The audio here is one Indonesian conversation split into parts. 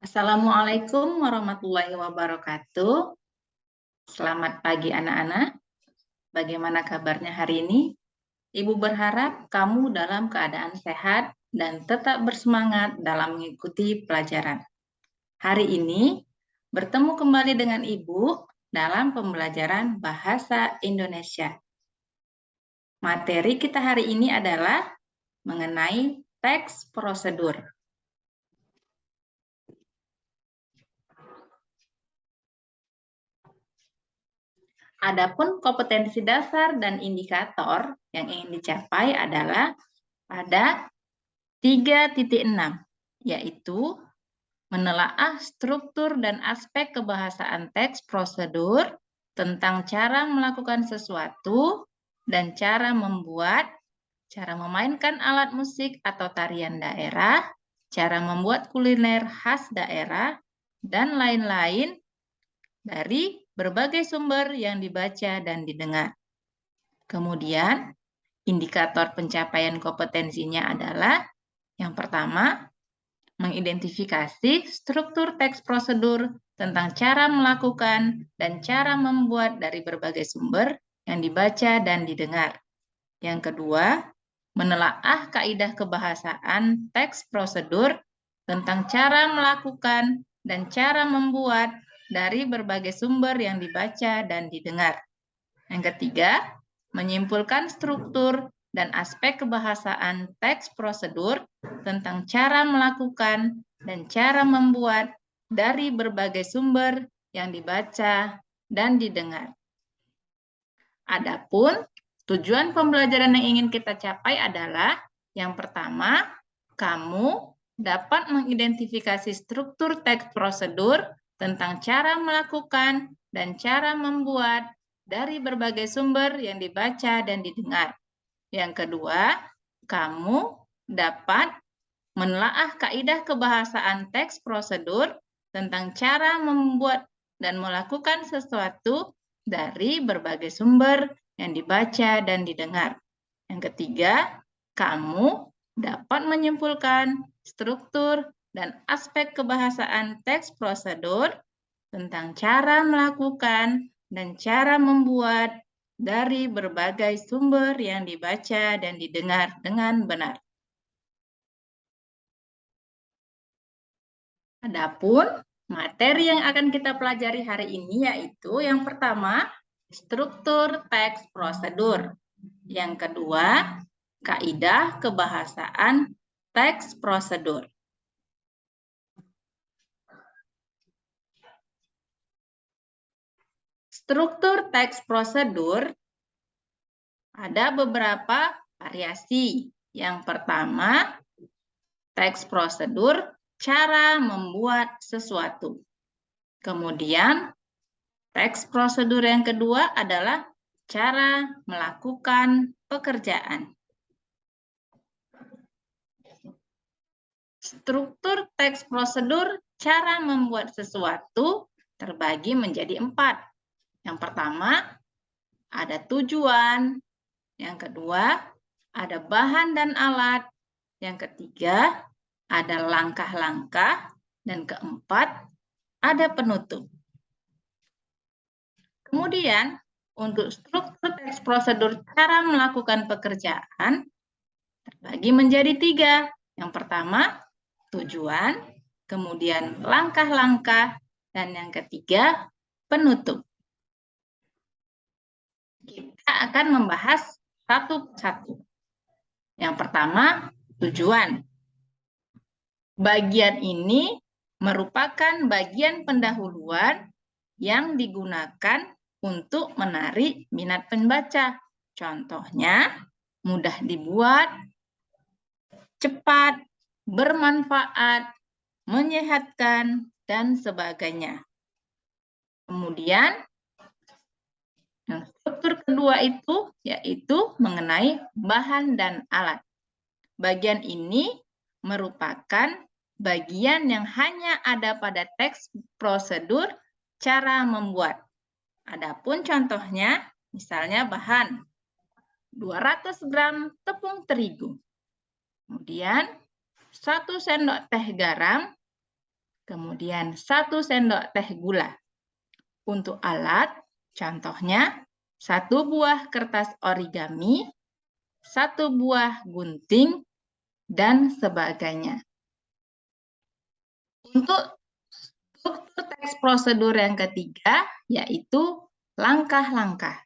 Assalamualaikum warahmatullahi wabarakatuh. Selamat pagi anak-anak. Bagaimana kabarnya hari ini? Ibu berharap kamu dalam keadaan sehat dan tetap bersemangat dalam mengikuti pelajaran. Hari ini bertemu kembali dengan Ibu dalam pembelajaran Bahasa Indonesia. Materi kita hari ini adalah mengenai teks prosedur. Adapun kompetensi dasar dan indikator yang ingin dicapai adalah pada 3.6, yaitu menelaah struktur dan aspek kebahasaan teks prosedur tentang cara melakukan sesuatu dan cara membuat, cara memainkan alat musik atau tarian daerah, cara membuat kuliner khas daerah, dan lain-lain dari berbagai sumber yang dibaca dan didengar. Kemudian, indikator pencapaian kompetensinya adalah yang pertama, mengidentifikasi struktur teks prosedur tentang cara melakukan dan cara membuat dari berbagai sumber yang dibaca dan didengar. Yang kedua, menelaah kaidah kebahasaan teks prosedur tentang cara melakukan dan cara membuat dari berbagai sumber yang dibaca dan didengar. Yang ketiga, menyimpulkan struktur dan aspek kebahasaan teks prosedur tentang cara melakukan dan cara membuat dari berbagai sumber yang dibaca dan didengar. Adapun tujuan pembelajaran yang ingin kita capai adalah yang pertama, kamu dapat mengidentifikasi struktur teks prosedur tentang cara melakukan dan cara membuat dari berbagai sumber yang dibaca dan didengar. Yang kedua, kamu dapat menelaah kaidah kebahasaan teks prosedur tentang cara membuat dan melakukan sesuatu dari berbagai sumber yang dibaca dan didengar. Yang ketiga, kamu dapat menyimpulkan struktur dan aspek kebahasaan teks prosedur tentang cara melakukan dan cara membuat dari berbagai sumber yang dibaca dan didengar dengan benar. Adapun materi yang akan kita pelajari hari ini yaitu yang pertama, struktur teks prosedur. Yang kedua, kaidah kebahasaan teks prosedur. Struktur teks prosedur ada beberapa variasi. Yang pertama, teks prosedur cara membuat sesuatu. Kemudian, teks prosedur yang kedua adalah cara melakukan pekerjaan. Struktur teks prosedur cara membuat sesuatu terbagi menjadi 4. Yang pertama, ada tujuan. Yang kedua, ada bahan dan alat. Yang ketiga, ada langkah-langkah. Dan keempat, ada penutup. Kemudian, untuk struktur teks prosedur cara melakukan pekerjaan terbagi menjadi 3. Yang pertama, tujuan, kemudian langkah-langkah, dan yang ketiga, penutup. Kita akan membahas satu persatu. Yang pertama, tujuan. Bagian ini merupakan bagian pendahuluan yang digunakan untuk menarik minat pembaca. Contohnya, mudah dibuat, cepat, bermanfaat, menyehatkan, dan sebagainya. Kemudian, struktur kedua itu yaitu mengenai bahan dan alat. Bagian ini merupakan bagian yang hanya ada pada teks prosedur cara membuat. Adapun contohnya, misalnya bahan 200 gram tepung terigu. Kemudian 1 sendok teh garam, Kemudian 1 sendok teh gula. Untuk alat, contohnya 1 buah kertas origami, 1 buah gunting, dan sebagainya. Untuk struktur teks prosedur yang ketiga, yaitu langkah-langkah.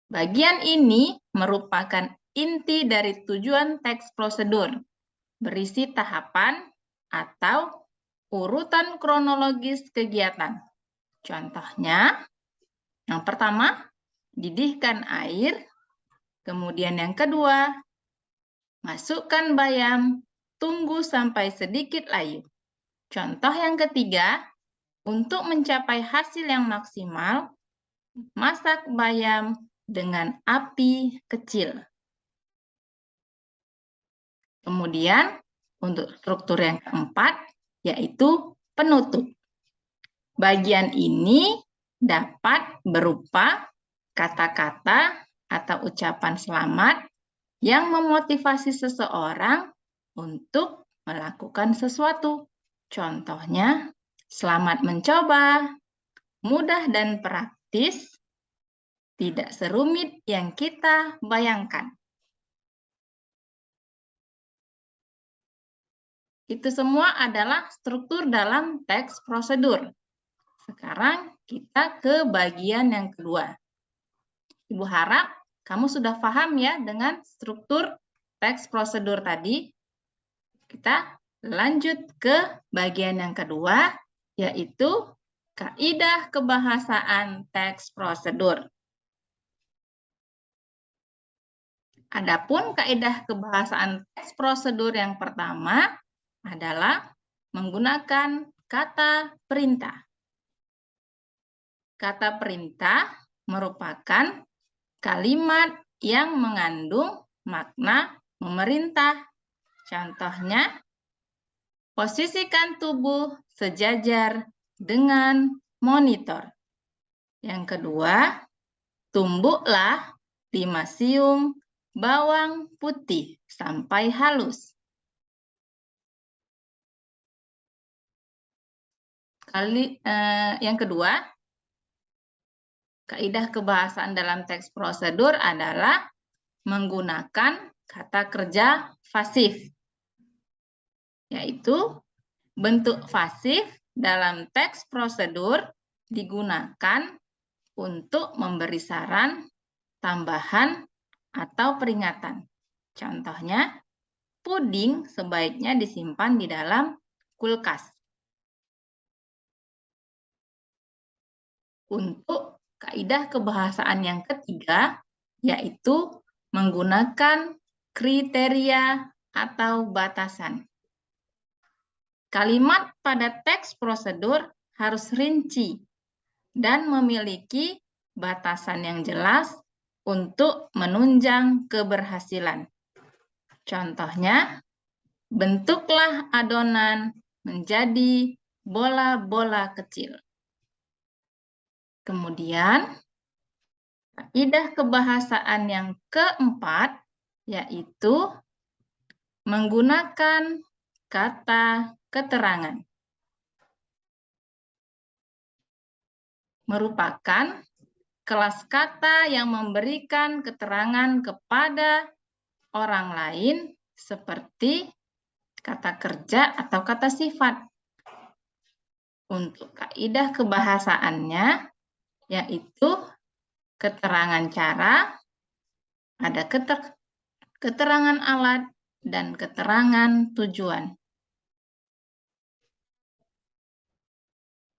Bagian ini merupakan inti dari tujuan teks prosedur, berisi tahapan atau urutan kronologis kegiatan. Contohnya, yang pertama, didihkan air. Kemudian yang kedua, masukkan bayam, tunggu sampai sedikit layu. Contoh yang ketiga, untuk mencapai hasil yang maksimal, masak bayam dengan api kecil. Kemudian, untuk struktur yang keempat, yaitu penutup. Bagian ini dapat berupa kata-kata atau ucapan selamat yang memotivasi seseorang untuk melakukan sesuatu. Contohnya, selamat mencoba, mudah dan praktis, tidak serumit yang kita bayangkan. Itu semua adalah struktur dalam teks prosedur. Sekarang kita ke bagian yang kedua. Ibu harap kamu sudah paham ya dengan struktur teks prosedur tadi. Kita lanjut ke bagian yang kedua, yaitu kaidah kebahasaan teks prosedur. Adapun kaidah kebahasaan teks prosedur yang pertama adalah menggunakan kata perintah. Kata perintah merupakan kalimat yang mengandung makna memerintah. Contohnya, posisikan tubuh sejajar dengan monitor. Yang kedua, tumbuklah 5 siung bawang putih sampai halus. Yang kedua, kaidah kebahasaan dalam teks prosedur adalah menggunakan kata kerja pasif, yaitu bentuk pasif dalam teks prosedur digunakan untuk memberi saran, tambahan, atau peringatan. Contohnya, puding sebaiknya disimpan di dalam kulkas. Untuk kaidah kebahasaan yang ketiga, yaitu menggunakan kriteria atau batasan. Kalimat pada teks prosedur harus rinci dan memiliki batasan yang jelas untuk menunjang keberhasilan. Contohnya, bentuklah adonan menjadi bola-bola kecil. Kemudian, kaidah kebahasaan yang keempat yaitu menggunakan kata keterangan. Merupakan kelas kata yang memberikan keterangan kepada orang lain seperti kata kerja atau kata sifat. Untuk kaidah kebahasaannya, yaitu keterangan cara, ada keterangan alat, dan keterangan tujuan.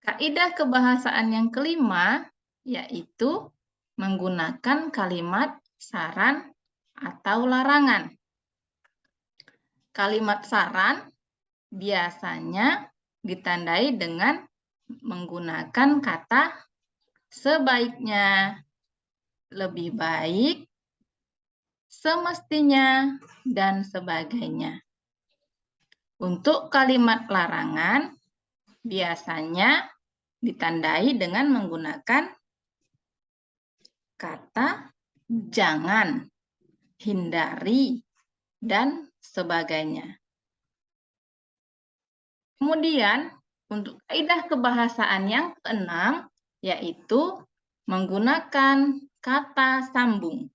Kaidah kebahasaan yang kelima, yaitu menggunakan kalimat saran atau larangan. Kalimat saran biasanya ditandai dengan menggunakan kata sebaiknya, lebih baik, semestinya, dan sebagainya. Untuk kalimat larangan biasanya ditandai dengan menggunakan kata jangan, hindari, dan sebagainya. Kemudian Untuk kaidah kebahasaan yang keenam, yaitu menggunakan kata sambung.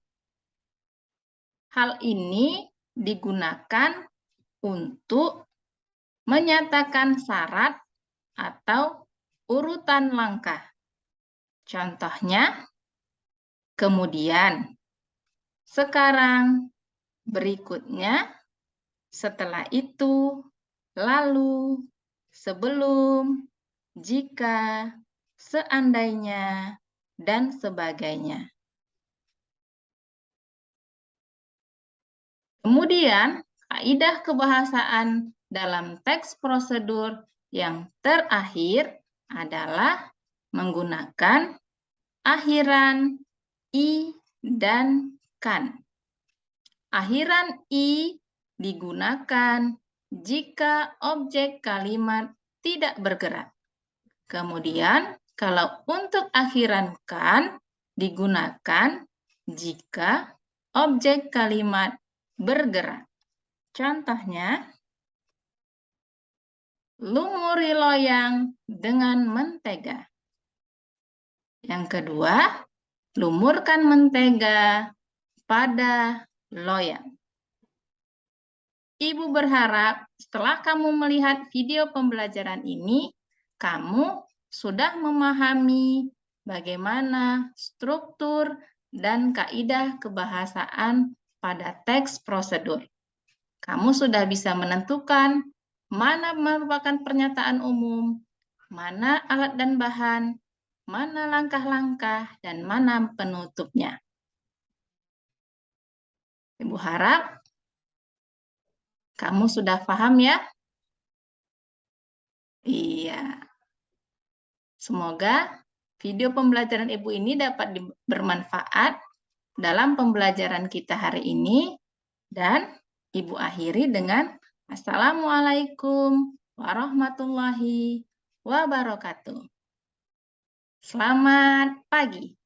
Hal ini digunakan untuk menyatakan syarat atau urutan langkah. Contohnya, kemudian, sekarang, berikutnya, setelah itu, lalu, sebelum, jika, seandainya, dan sebagainya. Kemudian, kaidah kebahasaan dalam teks prosedur yang terakhir adalah menggunakan akhiran i dan kan. Akhiran i digunakan jika objek kalimat tidak bergerak. Kemudian, kalau untuk akhiran kan digunakan jika objek kalimat bergerak. Contohnya, lumuri loyang dengan mentega. Yang kedua, lumurkan mentega pada loyang. Ibu berharap setelah kamu melihat video pembelajaran ini, kamu sudah memahami bagaimana struktur dan kaidah kebahasaan pada teks prosedur. Kamu sudah bisa menentukan mana merupakan pernyataan umum, mana alat dan bahan, mana langkah-langkah, dan mana penutupnya. Ibu harap kamu sudah paham ya? Iya. Semoga video pembelajaran Ibu ini dapat bermanfaat dalam pembelajaran kita hari ini. Dan Ibu akhiri dengan Assalamualaikum warahmatullahi wabarakatuh. Selamat pagi.